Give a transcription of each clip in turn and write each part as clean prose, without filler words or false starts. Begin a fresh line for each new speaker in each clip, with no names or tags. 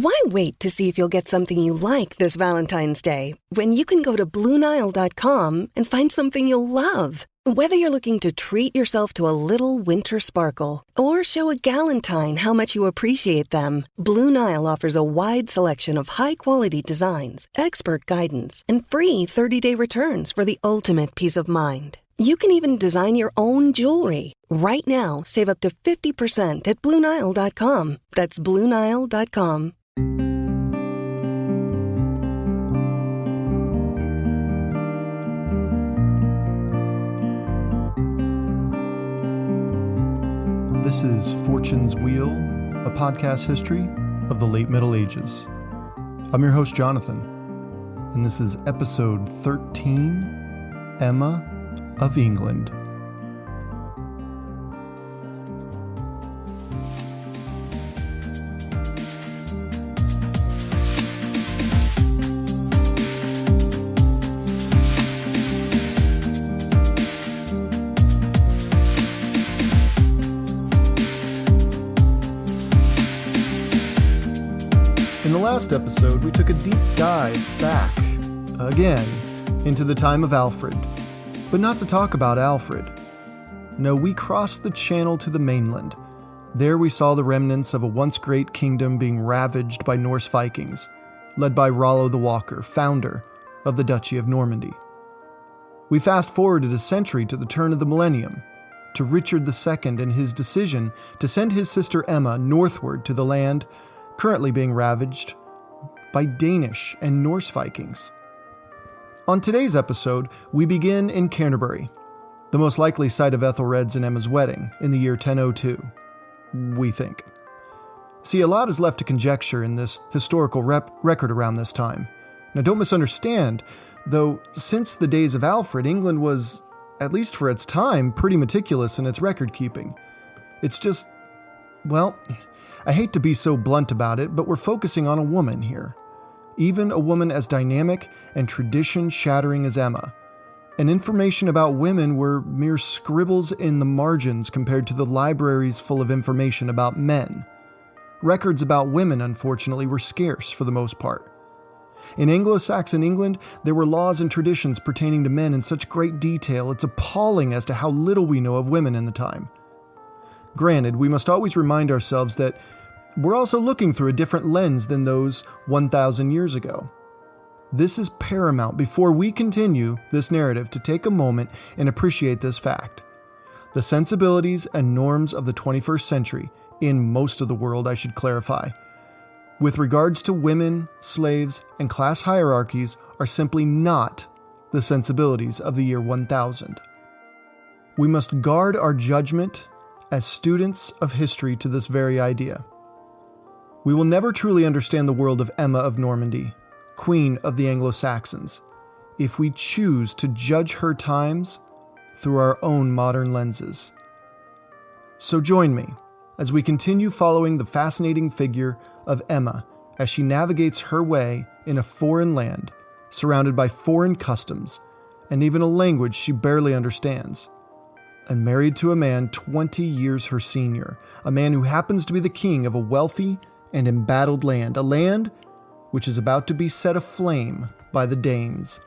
Why wait to see if you'll get something you like this Valentine's Day when you can go to BlueNile.com and find something you'll love? Whether you're looking to treat yourself to a little winter sparkle or show a galentine how much you appreciate them, Blue Nile offers a wide selection of high-quality designs, expert guidance, and free 30-day returns for the ultimate peace of mind. You can even design your own jewelry. Right now, save up to 50% at BlueNile.com. That's BlueNile.com.
This is Fortune's Wheel, a podcast history of the late Middle Ages. I'm your host, Jonathan, and this is episode 13, Emma of England. In the last episode, we took a deep dive back, again, into the time of Alfred. But not to talk about Alfred. No, we crossed the channel to the mainland. There we saw the remnants of a once great kingdom being ravaged by Norse Vikings, led by Rollo the Walker, founder of the Duchy of Normandy. We fast forwarded a century to the turn of the millennium, to Richard II and his decision to send his sister Emma northward to the land currently being ravaged by Danish and Norse Vikings. On today's episode, we begin in Canterbury, the most likely site of Ethelred's and Emma's wedding in the year 1002, we think. See, a lot is left to conjecture in this historical record around this time. Now, don't misunderstand, though since the days of Alfred, England was, at least for its time, pretty meticulous in its record keeping. It's just, well, I hate to be so blunt about it, but we're focusing on a woman here. Even a woman as dynamic and tradition-shattering as Emma. And information about women were mere scribbles in the margins compared to the libraries full of information about men. Records about women, unfortunately, were scarce for the most part. In Anglo-Saxon England, there were laws and traditions pertaining to men in such great detail, it's appalling as to how little we know of women in the time. Granted, we must always remind ourselves that we're also looking through a different lens than those 1,000 years ago. This is paramount before we continue this narrative to take a moment and appreciate this fact. The sensibilities and norms of the 21st century, in most of the world I should clarify, with regards to women, slaves, and class hierarchies are simply not the sensibilities of the year 1000. We must guard our judgment as students of history to this very idea. We will never truly understand the world of Emma of Normandy, Queen of the Anglo-Saxons, if we choose to judge her times through our own modern lenses. So join me as we continue following the fascinating figure of Emma as she navigates her way in a foreign land, surrounded by foreign customs, and even a language she barely understands. And married to a man 20 years her senior, a man who happens to be the king of a wealthy and embattled land, a land which is about to be set aflame by the Danes,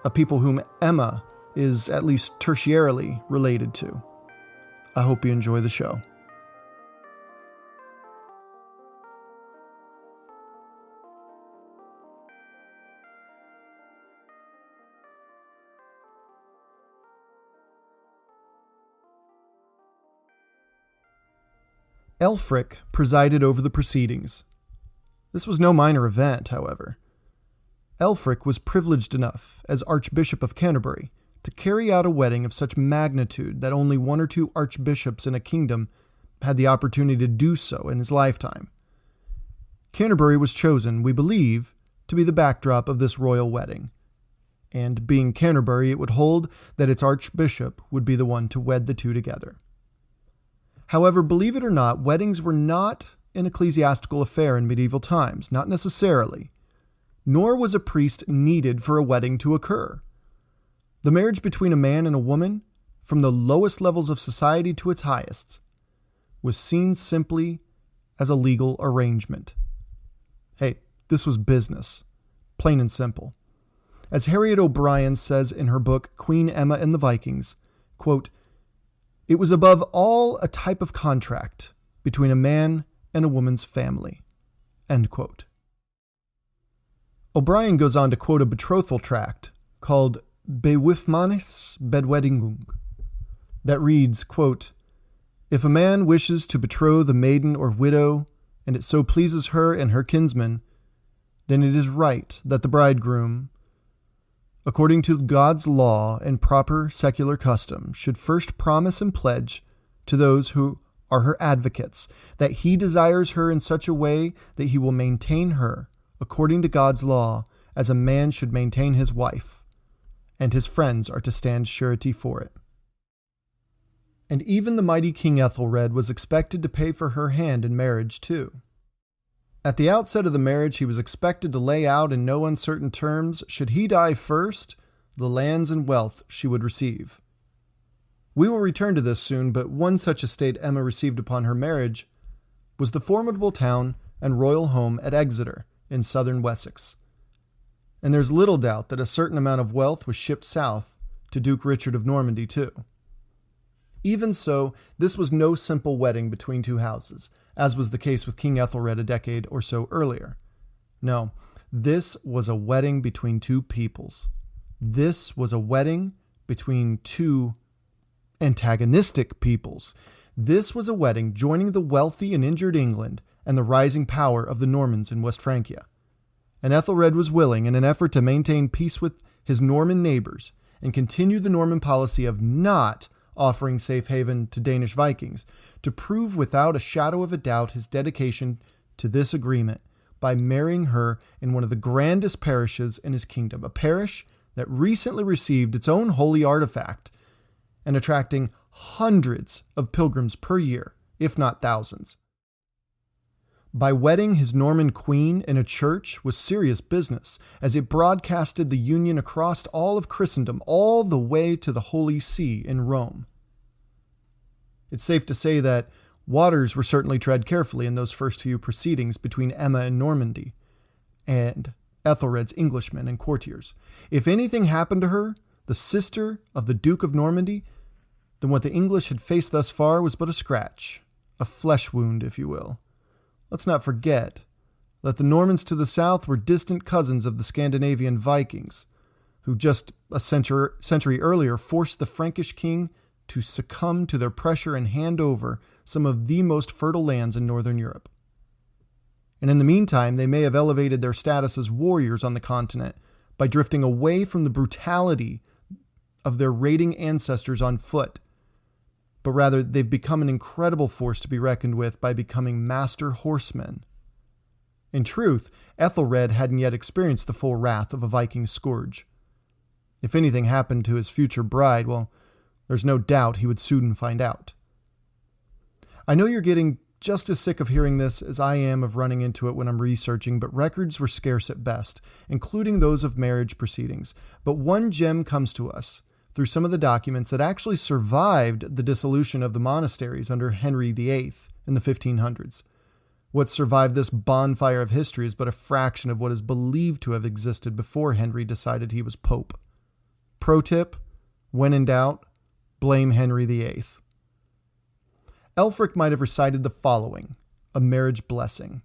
a people whom Emma is at least tertiarily related to. I hope you enjoy the show. Elfric presided over the proceedings. This was no minor event, however. Elfric was privileged enough, as Archbishop of Canterbury, to carry out a wedding of such magnitude that only one or two archbishops in a kingdom had the opportunity to do so in his lifetime. Canterbury was chosen, we believe, to be the backdrop of this royal wedding. And being Canterbury, it would hold that its archbishop would be the one to wed the two together. However, believe it or not, weddings were not an ecclesiastical affair in medieval times, not necessarily. Nor was a priest needed for a wedding to occur. The marriage between a man and a woman, from the lowest levels of society to its highest, was seen simply as a legal arrangement. Hey, this was business. Plain and simple. As Harriet O'Brien says in her book, Queen Emma and the Vikings, quote, "It was above all a type of contract between a man and a woman's family." End quote. O'Brien goes on to quote a betrothal tract called Bewifmanis Bedwedingung that reads, quote, "If a man wishes to betroth a maiden or widow, and it so pleases her and her kinsmen, then it is right that the bridegroom, according to God's law and proper secular custom, should first promise and pledge to those who are her advocates that he desires her in such a way that he will maintain her, according to God's law, as a man should maintain his wife, and his friends are to stand surety for it." And even the mighty King Ethelred was expected to pay for her hand in marriage too. At the outset of the marriage, he was expected to lay out in no uncertain terms, should he die first, the lands and wealth she would receive. We will return to this soon, but one such estate Emma received upon her marriage was the formidable town and royal home at Exeter in southern Wessex. And there's little doubt that a certain amount of wealth was shipped south to Duke Richard of Normandy too. Even so, this was no simple wedding between two houses, as was the case with King Ethelred a decade or so earlier. No, this was a wedding between two peoples. This was a wedding between two antagonistic peoples. This was a wedding joining the wealthy and injured England and the rising power of the Normans in West Francia. And Ethelred was willing, in an effort to maintain peace with his Norman neighbors and continue the Norman policy of not offering safe haven to Danish Vikings, to prove without a shadow of a doubt his dedication to this agreement by marrying her in one of the grandest parishes in his kingdom, a parish that recently received its own holy artifact and attracting hundreds of pilgrims per year, if not thousands. By wedding his Norman queen in a church was serious business, as it broadcasted the union across all of Christendom, all the way to the Holy See in Rome. It's safe to say that waters were certainly tread carefully in those first few proceedings between Emma and Normandy, and Ethelred's Englishmen and courtiers. If anything happened to her, the sister of the Duke of Normandy, then what the English had faced thus far was but a scratch, a flesh wound, if you will. Let's not forget that the Normans to the south were distant cousins of the Scandinavian Vikings, who just a century earlier forced the Frankish king to succumb to their pressure and hand over some of the most fertile lands in northern Europe. And in the meantime, they may have elevated their status as warriors on the continent by drifting away from the brutality of their raiding ancestors on foot, but rather they've become an incredible force to be reckoned with by becoming master horsemen. In truth, Ethelred hadn't yet experienced the full wrath of a Viking scourge. If anything happened to his future bride, well, there's no doubt he would soon find out. I know you're getting just as sick of hearing this as I am of running into it when I'm researching, but records were scarce at best, including those of marriage proceedings. But one gem comes to us through some of the documents that actually survived the dissolution of the monasteries under Henry VIII in the 1500s. What survived this bonfire of history is but a fraction of what is believed to have existed before Henry decided he was Pope. Pro tip, when in doubt, blame Henry VIII. Elfric might have recited the following, a marriage blessing.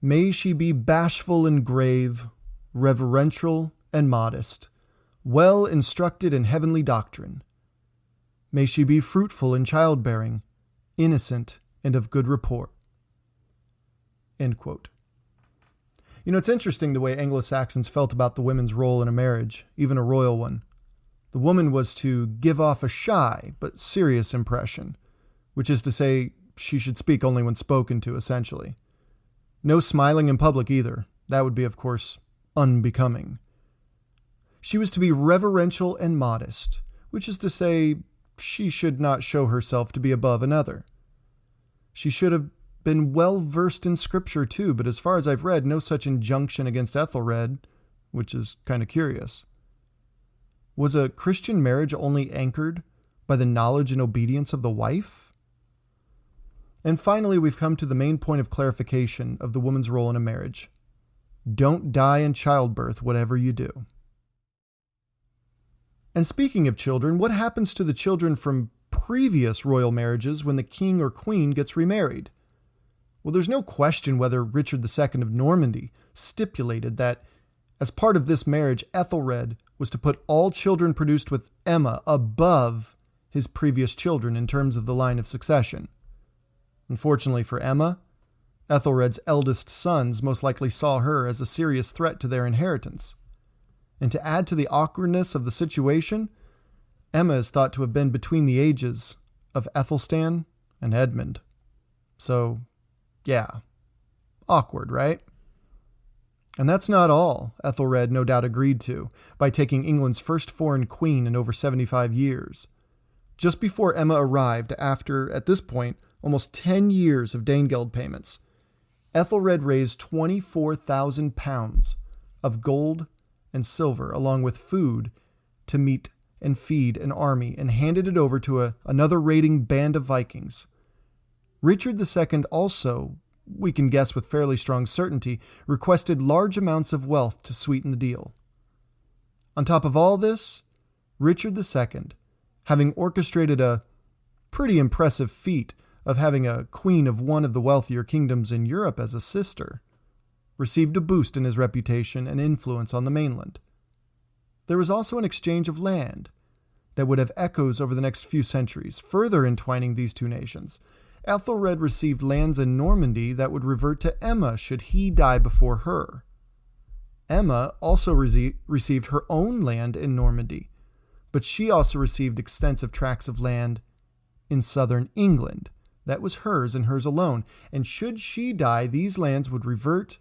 May she be bashful and grave, reverential and modest, well instructed in heavenly doctrine. May she be fruitful in childbearing, innocent and of good report. End quote. You know, it's interesting the way Anglo-Saxons felt about the women's role in a marriage, even a royal one. The woman was to give off a shy but serious impression, which is to say she should speak only when spoken to, essentially. No smiling in public either. That would be, of course, unbecoming. She was to be reverential and modest, which is to say she should not show herself to be above another. She should have been well versed in scripture too, but as far as I've read, no such injunction against Ethelred, which is kind of curious. Was a Christian marriage only anchored by the knowledge and obedience of the wife? And finally, we've come to the main point of clarification of the woman's role in a marriage. Don't die in childbirth, whatever you do. And speaking of children, what happens to the children from previous royal marriages when the king or queen gets remarried? Well, there's no question whether Richard II of Normandy stipulated that as part of this marriage, Ethelred was to put all children produced with Emma above his previous children in terms of the line of succession. Unfortunately for Emma, Ethelred's eldest sons most likely saw her as a serious threat to their inheritance. And to add to the awkwardness of the situation, Emma is thought to have been between the ages of Ethelstan and Edmund. So, yeah, awkward, right? And that's not all Ethelred no doubt agreed to by taking England's first foreign queen in over 75 years. Just before Emma arrived, after, at this point, almost 10 years of Danegeld payments, Ethelred raised 24,000 pounds of gold and silver, along with food, to meet and feed an army, and handed it over to another raiding band of Vikings. Richard II also, we can guess with fairly strong certainty, requested large amounts of wealth to sweeten the deal. On top of all this, Richard II, having orchestrated a pretty impressive feat of having a queen of one of the wealthier kingdoms in Europe as a sister, received a boost in his reputation and influence on the mainland. There was also an exchange of land that would have echoes over the next few centuries, further entwining these two nations. Ethelred received lands in Normandy that would revert to Emma should he die before her. Emma also received her own land in Normandy, but she also received extensive tracts of land in southern England. That was hers and hers alone, and should she die, these lands would revert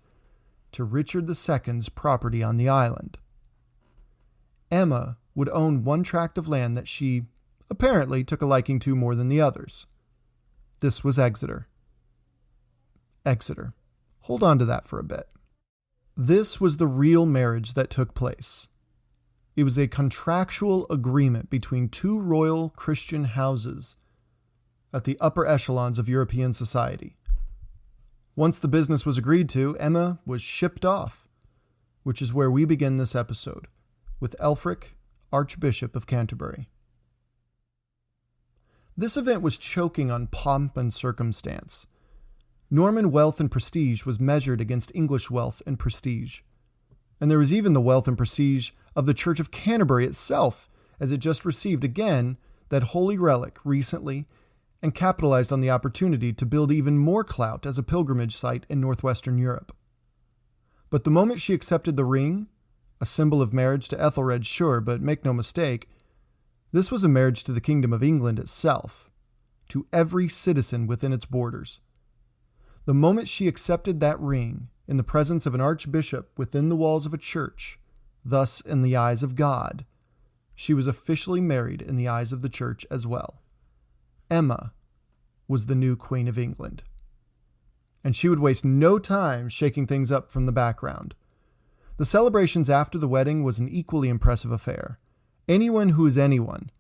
to Richard II's property on the island. Emma would own one tract of land that she apparently took a liking to more than the others. This was Exeter. Exeter. Hold on to that for a bit. This was the real marriage that took place. It was a contractual agreement between two royal Christian houses at the upper echelons of European society. Once the business was agreed to, Emma was shipped off, which is where we begin this episode, with Elfric, Archbishop of Canterbury. This event was choking on pomp and circumstance. Norman wealth and prestige was measured against English wealth and prestige. And there was even the wealth and prestige of the Church of Canterbury itself, as it just received again that holy relic recently and capitalized on the opportunity to build even more clout as a pilgrimage site in northwestern Europe. But the moment she accepted the ring, a symbol of marriage to Ethelred, sure, but make no mistake, this was a marriage to the Kingdom of England itself, to every citizen within its borders. The moment she accepted that ring in the presence of an archbishop within the walls of a church, thus in the eyes of God, she was officially married in the eyes of the church as well. Emma was the new Queen of England. And she would waste no time shaking things up from the background. The celebrations after the wedding was an equally impressive affair. Anyone who is anyone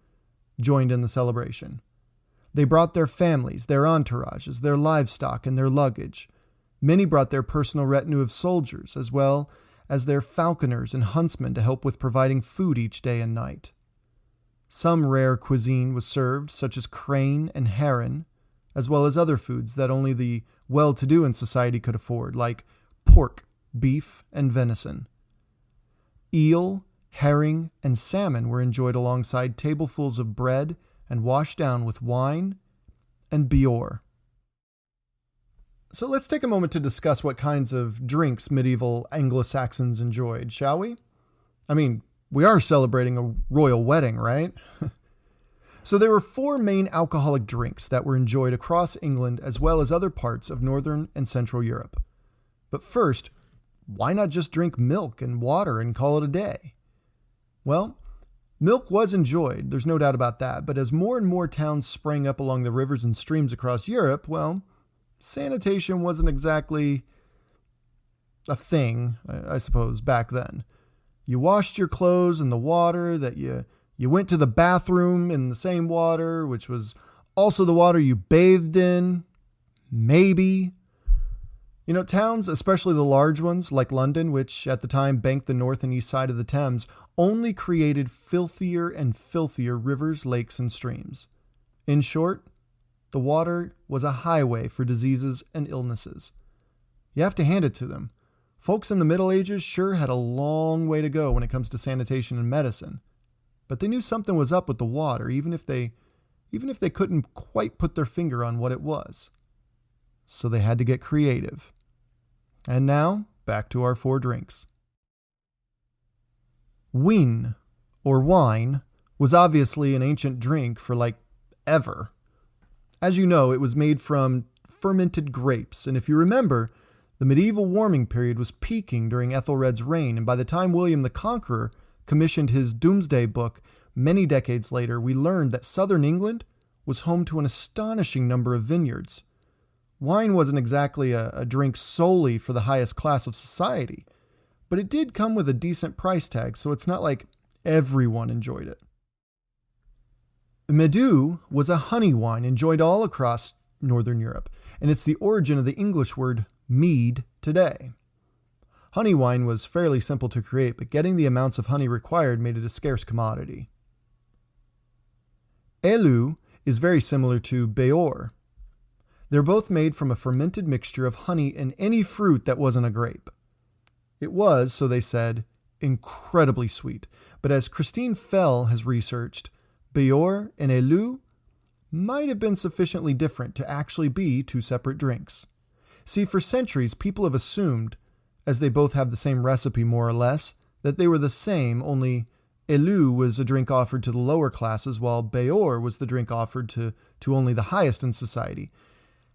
joined in the celebration. They brought their families, their entourages, their livestock, and their luggage. Many brought their personal retinue of soldiers, as well as their falconers and huntsmen to help with providing food each day and night. Some rare cuisine was served, such as crane and heron, as well as other foods that only the well-to-do in society could afford, like pork, beef, and venison. Eel, herring, and salmon were enjoyed alongside tablefuls of bread and washed down with wine and beor. So let's take a moment to discuss what kinds of drinks medieval Anglo-Saxons enjoyed, shall we? I mean, we are celebrating a royal wedding, right? So there were 4 main alcoholic drinks that were enjoyed across England as well as other parts of northern and central Europe. But first, why not just drink milk and water and call it a day? Well, milk was enjoyed, there's no doubt about that, but as more and more towns sprang up along the rivers and streams across Europe, well, sanitation wasn't exactly a thing, I suppose, back then. You washed your clothes in the water that you went to the bathroom in the same water, which was also the water you bathed in. Maybe. Towns, especially the large ones like London, which at the time banked the north and east side of the Thames, only created filthier and filthier rivers, lakes, and streams. In short, the water was a highway for diseases and illnesses. You have to hand it to them. Folks in the Middle Ages sure had a long way to go when it comes to sanitation and medicine. But they knew something was up with the water, even if they couldn't quite put their finger on what it was. So they had to get creative. And now, back to our 4 drinks. Wijn, or wine, was obviously an ancient drink for ever. As you know, it was made from fermented grapes, and if you remember, the medieval warming period was peaking during Ethelred's reign, and by the time William the Conqueror commissioned his Doomsday Book many decades later, we learned that southern England was home to an astonishing number of vineyards. Wine wasn't exactly a drink solely for the highest class of society, but it did come with a decent price tag, so it's not like everyone enjoyed it. Medoux was a honey wine enjoyed all across Northern Europe, and it's the origin of the English word mead today. Honey wine was fairly simple to create, but getting the amounts of honey required made it a scarce commodity. Elu is very similar to Béor. They're both made from a fermented mixture of honey and any fruit that wasn't a grape. It was, so they said, incredibly sweet, but as Christine Fell has researched, Béor and Elu might have been sufficiently different to actually be 2 separate drinks. See, for centuries, people have assumed, as they both have the same recipe more or less, that they were the same, only Elu was a drink offered to the lower classes, while Béor was the drink offered to only the highest in society.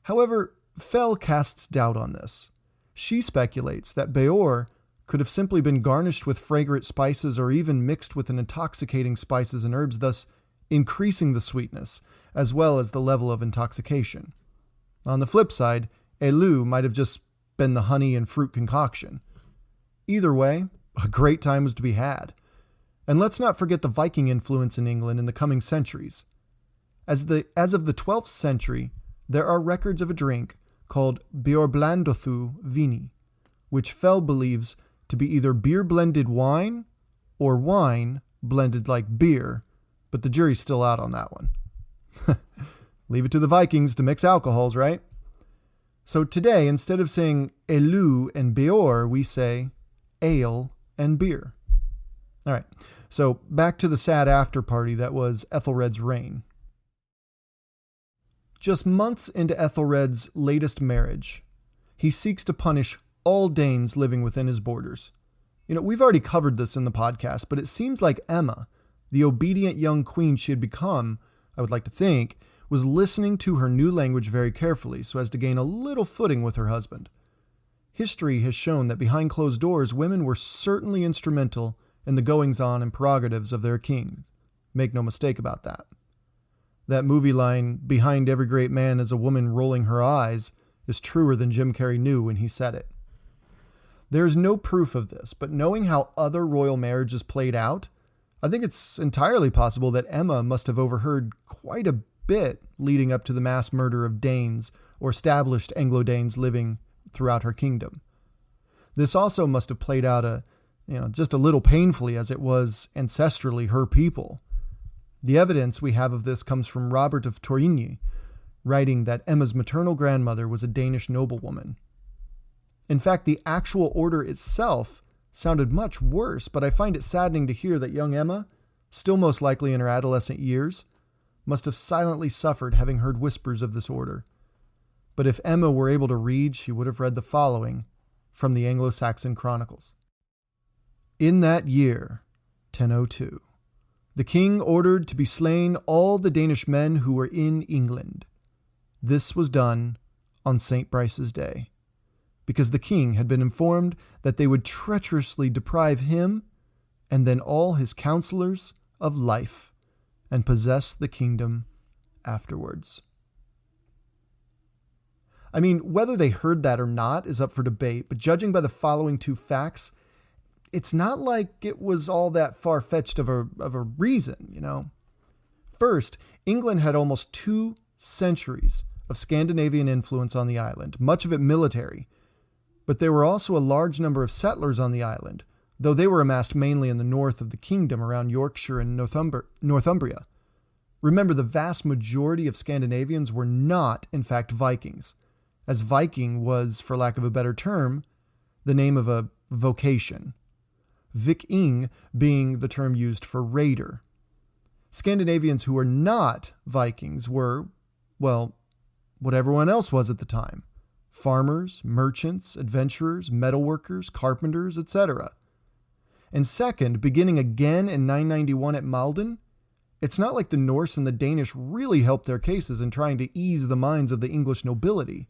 However, Fell casts doubt on this. She speculates that Béor could have simply been garnished with fragrant spices or even mixed with an intoxicating spices and herbs, thus increasing the sweetness, as well as the level of intoxication. On the flip side, Elu might have just been the honey and fruit concoction. Either way, a great time was to be had. And let's not forget the Viking influence in England in the coming centuries. As of the 12th century, there are records of a drink called Bjorblandothu Vini, which Fell believes to be either beer-blended wine or wine blended like beer, but the jury's still out on that one. Leave it to the Vikings to mix alcohols, right? So today, instead of saying Elu and Béor, we say ale and beer. All right, so back to the sad after party that was Ethelred's reign. Just months into Ethelred's latest marriage, he seeks to punish all Danes living within his borders. We've already covered this in the podcast, but it seems like Emma, the obedient young queen she had become, I would like to think, was listening to her new language very carefully so as to gain a little footing with her husband. History has shown that behind closed doors, women were certainly instrumental in the goings-on and prerogatives of their kings. Make no mistake about that. That movie line, "Behind every great man is a woman rolling her eyes," is truer than Jim Carrey knew when he said it. There is no proof of this, but knowing how other royal marriages played out, I think it's entirely possible that Emma must have overheard quite a bit leading up to the mass murder of Danes or established Anglo-Danes living throughout her kingdom. This also must have played out just a little painfully, as it was ancestrally her people. The evidence we have of this comes from Robert of Torigny, writing that Emma's maternal grandmother was a Danish noblewoman. In fact, the actual order itself sounded much worse, but I find it saddening to hear that young Emma, still most likely in her adolescent years, must have silently suffered having heard whispers of this order. But if Emma were able to read, she would have read the following from the Anglo-Saxon Chronicles. In that year, 1002, the king ordered to be slain all the Danish men who were in England. This was done on St. Brice's Day, because the king had been informed that they would treacherously deprive him and then all his counselors of life and possess the kingdom afterwards. I mean, whether they heard that or not is up for debate, but judging by the following 2 facts, it's not like it was all that far-fetched of a reason, First, England had almost 2 centuries of Scandinavian influence on the island, much of it military. But there were also a large number of settlers on the island, though they were amassed mainly in the north of the kingdom around Yorkshire and Northumbria. Remember, the vast majority of Scandinavians were not, in fact, Vikings, as Viking was, for lack of a better term, the name of a vocation, Viking being the term used for raider. Scandinavians who were not Vikings were, well, what everyone else was at the time: farmers, merchants, adventurers, metalworkers, carpenters, etc. And second, beginning again in 991 at Malden, it's not like the Norse and the Danish really helped their cases in trying to ease the minds of the English nobility.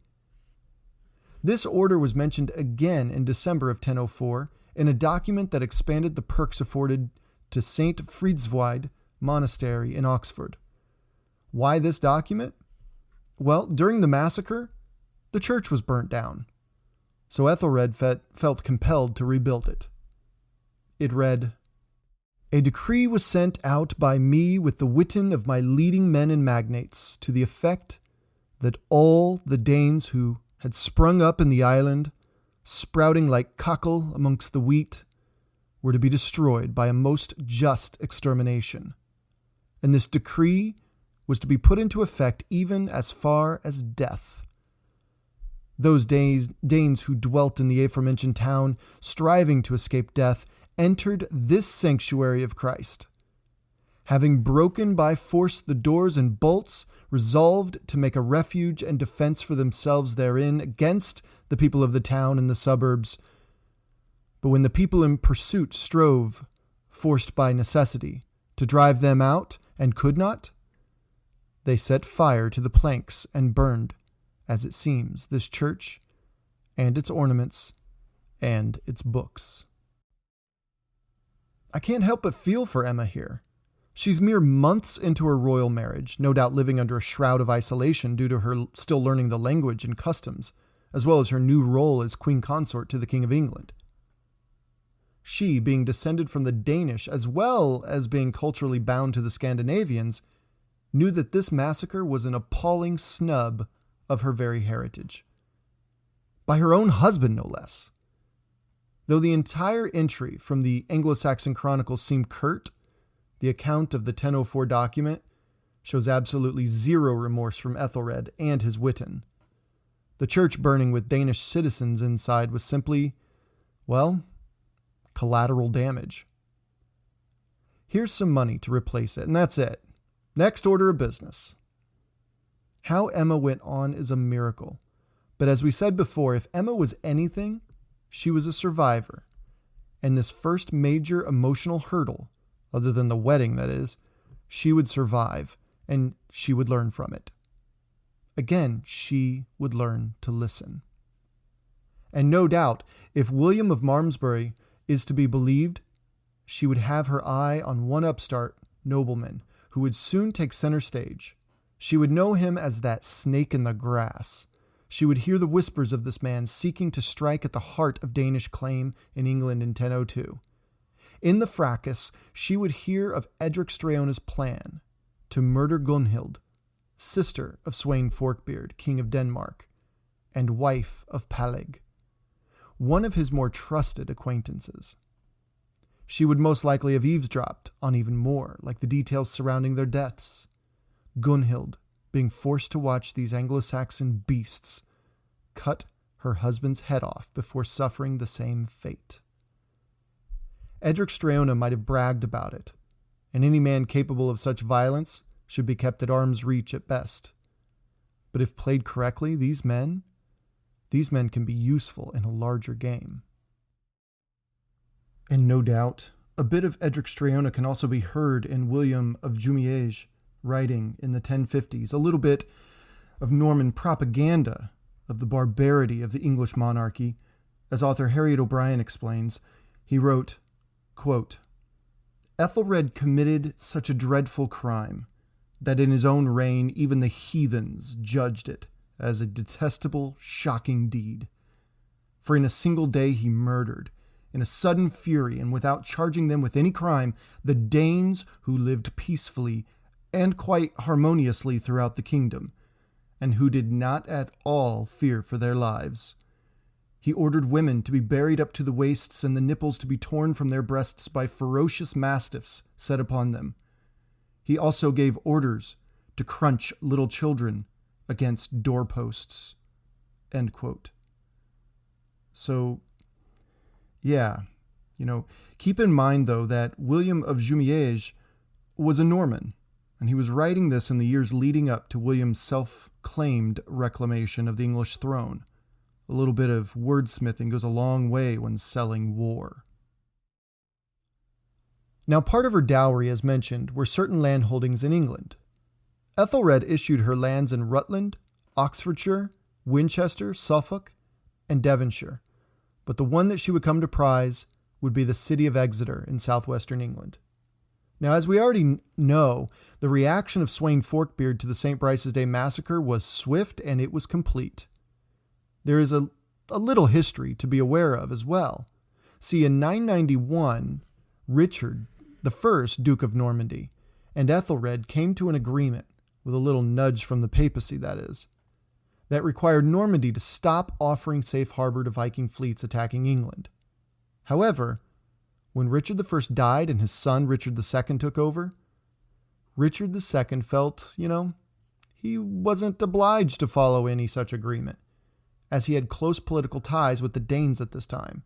This order was mentioned again in December of 1004 in a document that expanded the perks afforded to St. Fridswide Monastery in Oxford. Why this document? Well, during the massacre, the church was burnt down, so Ethelred felt compelled to rebuild it. It read, "A decree was sent out by me with the witten of my leading men and magnates, to the effect that all the Danes who had sprung up in the island, sprouting like cockle amongst the wheat, were to be destroyed by a most just extermination. And this decree was to be put into effect even as far as death. Those Danes who dwelt in the aforementioned town, striving to escape death, entered this sanctuary of Christ. Having broken by force the doors and bolts, resolved to make a refuge and defense for themselves therein against the people of the town and the suburbs. But when the people in pursuit strove, forced by necessity, to drive them out and could not, they set fire to the planks and burned, as it seems, this church and its ornaments and its books." I can't help but feel for Emma here. She's mere months into her royal marriage, no doubt living under a shroud of isolation due to her still learning the language and customs, as well as her new role as queen consort to the King of England. She, being descended from the Danish, as well as being culturally bound to the Scandinavians, knew that this massacre was an appalling snub of her very heritage. By her own husband, no less. Though the entire entry from the Anglo-Saxon Chronicles seemed curt, the account of the 1004 document shows absolutely zero remorse from Ethelred and his witten. The church burning with Danish citizens inside was simply, well, collateral damage. Here's some money to replace it, and that's it. Next order of business. How Emma went on is a miracle. But as we said before, if Emma was anything, she was a survivor. And this first major emotional hurdle, other than the wedding, that is, she would survive, and she would learn from it. Again, she would learn to listen. And no doubt, if William of Malmesbury is to be believed, she would have her eye on one upstart nobleman who would soon take center stage. She would know him as that snake in the grass. She would hear the whispers of this man seeking to strike at the heart of Danish claim in England in 1002. In the fracas, she would hear of Edric Streona's plan to murder Gunhild, sister of Sweyn Forkbeard, king of Denmark, and wife of Peleg, one of his more trusted acquaintances. She would most likely have eavesdropped on even more, like the details surrounding their deaths. Gunhild, being forced to watch these Anglo-Saxon beasts cut her husband's head off before suffering the same fate. Edric Streona might have bragged about it, and any man capable of such violence should be kept at arm's reach at best. But if played correctly, these men can be useful in a larger game. And no doubt, a bit of Edric Streona can also be heard in William of Jumièges writing in the 1050s, a little bit of Norman propaganda of the barbarity of the English monarchy. As author Harriet O'Brien explains, he wrote, quote, "Ethelred committed such a dreadful crime that in his own reign even the heathens judged it as a detestable, shocking deed. For in a single day he murdered, in a sudden fury and without charging them with any crime, the Danes who lived peacefully and quite harmoniously throughout the kingdom, and who did not at all fear for their lives. He ordered women to be buried up to the waists and the nipples to be torn from their breasts by ferocious mastiffs set upon them. He also gave orders to crunch little children against doorposts." End quote. So, yeah, keep in mind, though, that William of Jumièges was a Norman, and he was writing this in the years leading up to William's self-claimed reclamation of the English throne. A little bit of wordsmithing goes a long way when selling war. Now, part of her dowry, as mentioned, were certain landholdings in England. Ethelred issued her lands in Rutland, Oxfordshire, Winchester, Suffolk, and Devonshire, but the one that she would come to prize would be the city of Exeter in southwestern England. Now, as we already know, the reaction of Sweyn Forkbeard to the St. Brice's Day massacre was swift and it was complete. There is a little history to be aware of as well. See, in 991, Richard, the first Duke of Normandy, and Ethelred came to an agreement, with a little nudge from the papacy, that is, that required Normandy to stop offering safe harbor to Viking fleets attacking England. However, when Richard I died and his son Richard II took over, Richard II felt, he wasn't obliged to follow any such agreement, as he had close political ties with the Danes at this time.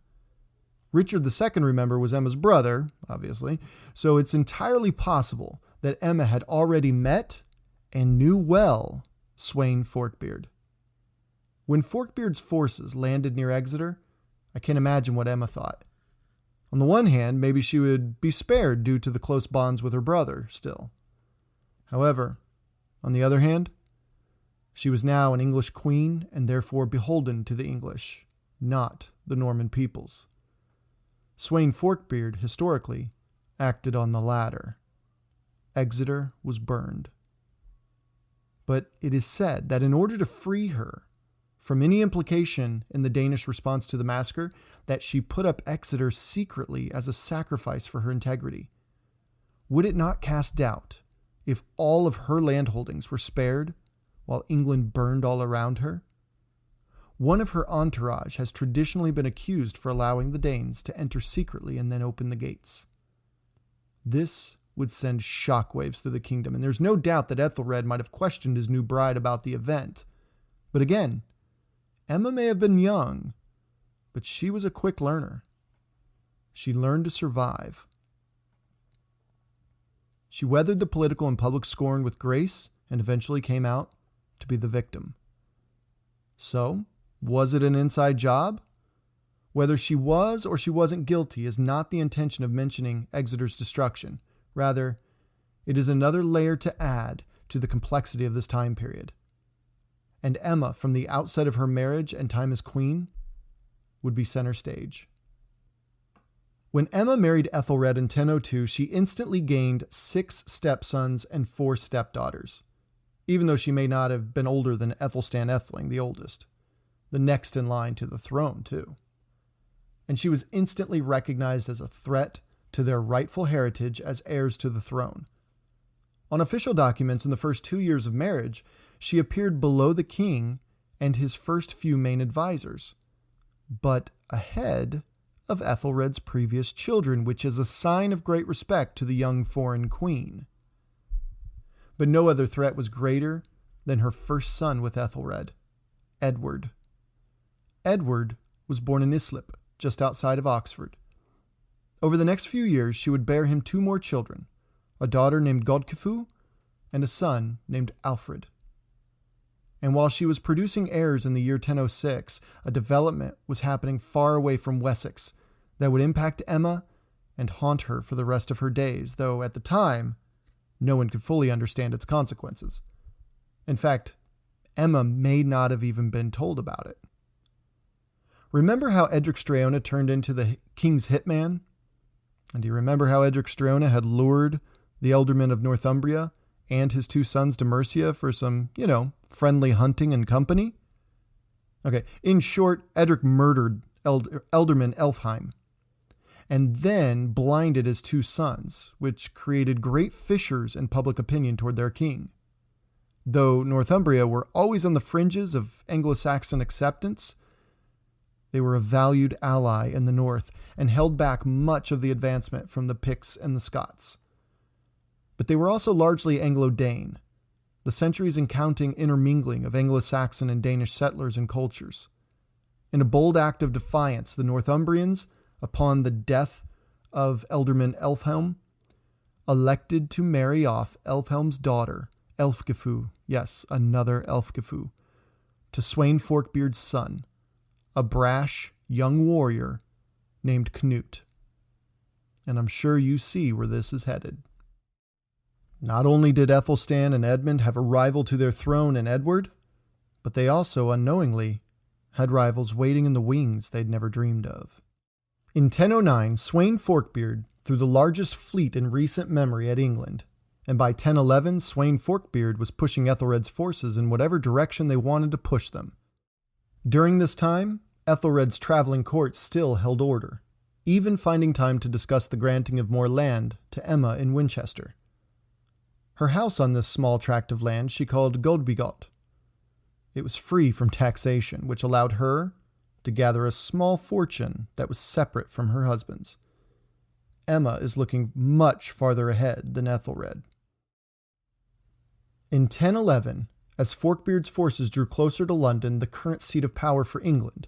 Richard II, remember, was Emma's brother, obviously, so it's entirely possible that Emma had already met and knew well Sweyn Forkbeard. When Forkbeard's forces landed near Exeter, I can't imagine what Emma thought. On the one hand, maybe she would be spared due to the close bonds with her brother still. However, on the other hand, she was now an English queen and therefore beholden to the English, not the Norman peoples. Sweyn Forkbeard, historically, acted on the latter. Exeter was burned. But it is said that in order to free her from any implication in the Danish response to the massacre, that she put up Exeter secretly as a sacrifice for her integrity. Would it not cast doubt if all of her landholdings were spared while England burned all around her? One of her entourage has traditionally been accused for allowing the Danes to enter secretly and then open the gates. This would send shockwaves through the kingdom, and there's no doubt that Ethelred might have questioned his new bride about the event. But again, Emma may have been young, but she was a quick learner. She learned to survive. She weathered the political and public scorn with grace and eventually came out to be the victim. So, was it an inside job? Whether she was or she wasn't guilty is not the intention of mentioning Exeter's destruction. Rather, it is another layer to add to the complexity of this time period. And Emma, from the outset of her marriage and time as queen, would be center stage. When Emma married Ethelred in 1002, she instantly gained 6 stepsons and 4 stepdaughters, even though she may not have been older than Ethelstan Etheling, the oldest, the next in line to the throne, too. And she was instantly recognized as a threat to their rightful heritage as heirs to the throne. On official documents in the first 2 years of marriage, she appeared below the king and his first few main advisors, but ahead of Ethelred's previous children, which is a sign of great respect to the young foreign queen. But no other threat was greater than her first son with Ethelred, Edward. Edward was born in Islip, just outside of Oxford. Over the next few years, she would bear him 2 more children, a daughter named Godkefu and a son named Alfred. And while she was producing heirs in the year 1006, a development was happening far away from Wessex that would impact Emma and haunt her for the rest of her days, though at the time, no one could fully understand its consequences. In fact, Emma may not have even been told about it. Remember how Edric Streona turned into the king's hitman? And do you remember how Edric Streona had lured the Ealdorman of Northumbria and his 2 sons to Mercia for some, friendly hunting and company? Okay, in short, Edric murdered Ealdorman Elfheim and then blinded his 2 sons, which created great fissures in public opinion toward their king. Though Northumbria were always on the fringes of Anglo-Saxon acceptance, they were a valued ally in the north and held back much of the advancement from the Picts and the Scots. But they were also largely Anglo-Dane, the centuries and counting intermingling of Anglo-Saxon and Danish settlers and cultures. In a bold act of defiance, the Northumbrians, upon the death of Ealdorman Elfhelm, elected to marry off Elfhelm's daughter, Elfgifu, yes, another Elfgifu, to Sweyn Forkbeard's son, a brash young warrior named Canute. And I'm sure you see where this is headed. Not only did Ethelstan and Edmund have a rival to their throne in Edward, but they also, unknowingly, had rivals waiting in the wings they'd never dreamed of. In 1009, Sweyn Forkbeard threw the largest fleet in recent memory at England, and by 1011, Sweyn Forkbeard was pushing Ethelred's forces in whatever direction they wanted to push them. During this time, Ethelred's traveling court still held order, even finding time to discuss the granting of more land to Emma in Winchester. Her house on this small tract of land she called Godbigot. It was free from taxation, which allowed her to gather a small fortune that was separate from her husband's. Emma is looking much farther ahead than Ethelred. In 1011, as Forkbeard's forces drew closer to London, the current seat of power for England,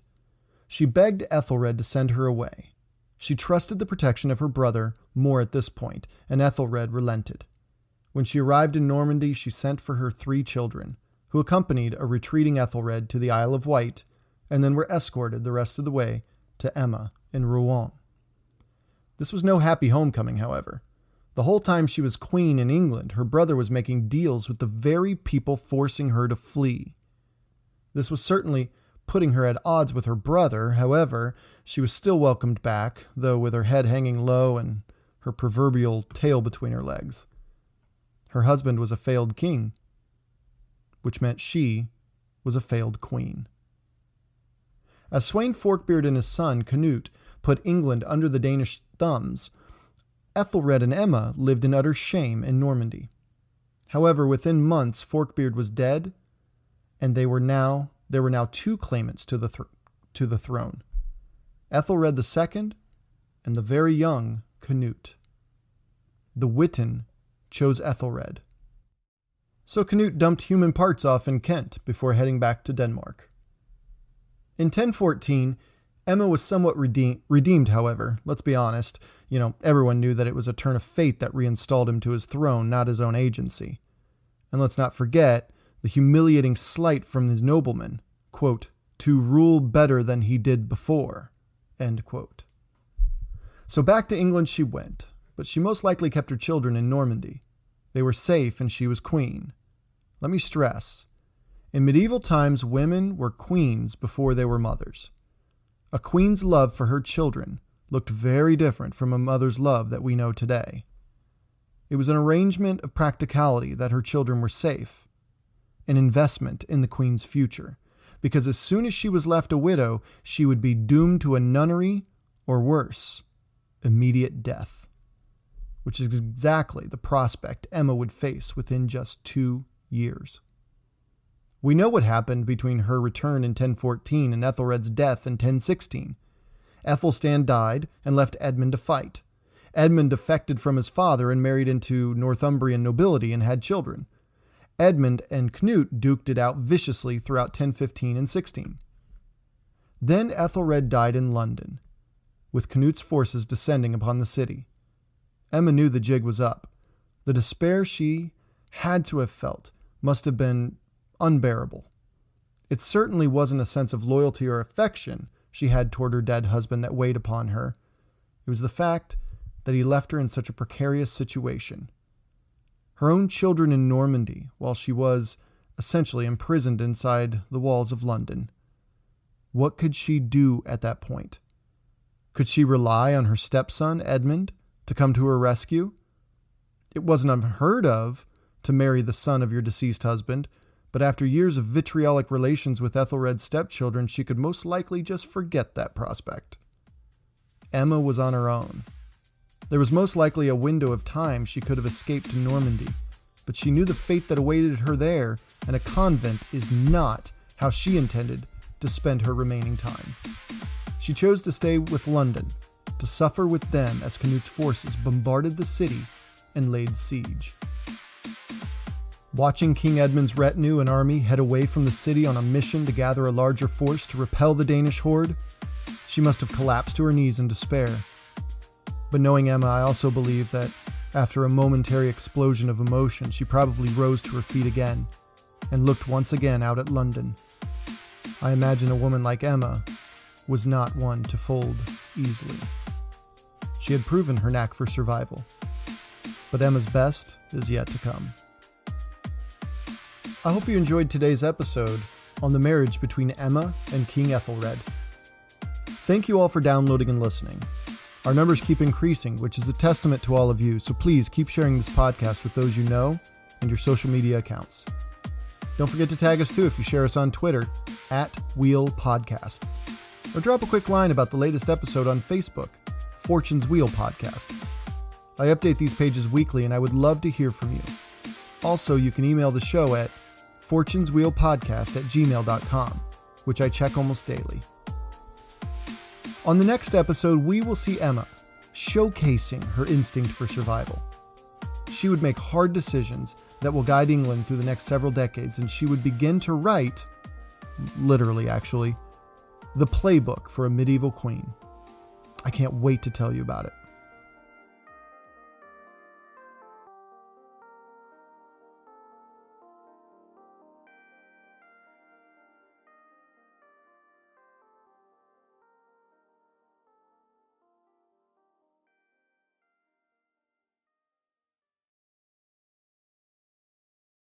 she begged Ethelred to send her away. She trusted the protection of her brother more at this point, and Ethelred relented. When she arrived in Normandy, she sent for her 3 children, who accompanied a retreating Ethelred to the Isle of Wight, and then were escorted the rest of the way to Emma in Rouen. This was no happy homecoming, however. The whole time she was queen in England, her brother was making deals with the very people forcing her to flee. This was certainly putting her at odds with her brother. However, she was still welcomed back, though with her head hanging low and her proverbial tail between her legs. Her husband was a failed king, which meant she was a failed queen. As Sweyn Forkbeard and his son, Canute, put England under the Danish thumbs, Ethelred and Emma lived in utter shame in Normandy. However, within months, Forkbeard was dead, and there were now 2 claimants to the throne, Ethelred II and the very young Canute. The Witan chose Ethelred. So Canute dumped human parts off in Kent before heading back to Denmark. In 1014, Emma was somewhat redeemed, however. Let's be honest, everyone knew that it was a turn of fate that reinstalled him to his throne, not his own agency. And let's not forget the humiliating slight from his noblemen, quote, to rule better than he did before, end quote. So back to England she went, but she most likely kept her children in Normandy. They were safe and she was queen. Let me stress, in medieval times, women were queens before they were mothers. A queen's love for her children looked very different from a mother's love that we know today. It was an arrangement of practicality that her children were safe, an investment in the queen's future, because as soon as she was left a widow, she would be doomed to a nunnery or worse, immediate death, which is exactly the prospect Emma would face within just 2 years. We know what happened between her return in 1014 and Ethelred's death in 1016. Ethelstan died and left Edmund to fight. Edmund defected from his father and married into Northumbrian nobility and had children. Edmund and Canute duked it out viciously throughout 1015 and 16. Then Ethelred died in London, with Canute's forces descending upon the city. Emma knew the jig was up. The despair she had to have felt must have been unbearable. It certainly wasn't a sense of loyalty or affection she had toward her dead husband that weighed upon her. It was the fact that he left her in such a precarious situation. Her own children in Normandy, while she was essentially imprisoned inside the walls of London. What could she do at that point? Could she rely on her stepson, Edmund, to come to her rescue? It wasn't unheard of to marry the son of your deceased husband, but after years of vitriolic relations with Ethelred's stepchildren, she could most likely just forget that prospect. Emma was on her own. There was most likely a window of time she could have escaped to Normandy, but she knew the fate that awaited her there, and a convent is not how she intended to spend her remaining time. She chose to stay with London, to suffer with them as Canute's forces bombarded the city and laid siege. Watching King Edmund's retinue and army head away from the city on a mission to gather a larger force to repel the Danish horde, she must have collapsed to her knees in despair. But knowing Emma, I also believe that after a momentary explosion of emotion, she probably rose to her feet again and looked once again out at London. I imagine a woman like Emma was not one to fold easily. She had proven her knack for survival, but Emma's best is yet to come. I hope you enjoyed today's episode on the marriage between Emma and King Ethelred. Thank you all for downloading and listening. Our numbers keep increasing, which is a testament to all of you, so please keep sharing this podcast with those you know and your social media accounts. Don't forget to tag us too if you share us on Twitter, @WheelPodcast. Or drop a quick line about the latest episode on Facebook, Fortune's Wheel Podcast. I update these pages weekly and I would love to hear from you. Also, you can email the show at fortuneswheelpodcast@gmail.com, which I check almost daily. On the next episode, we will see Emma showcasing her instinct for survival. She would make hard decisions that will guide England through the next several decades, and she would begin to write, literally actually, the playbook for a medieval queen. I can't wait to tell you about it.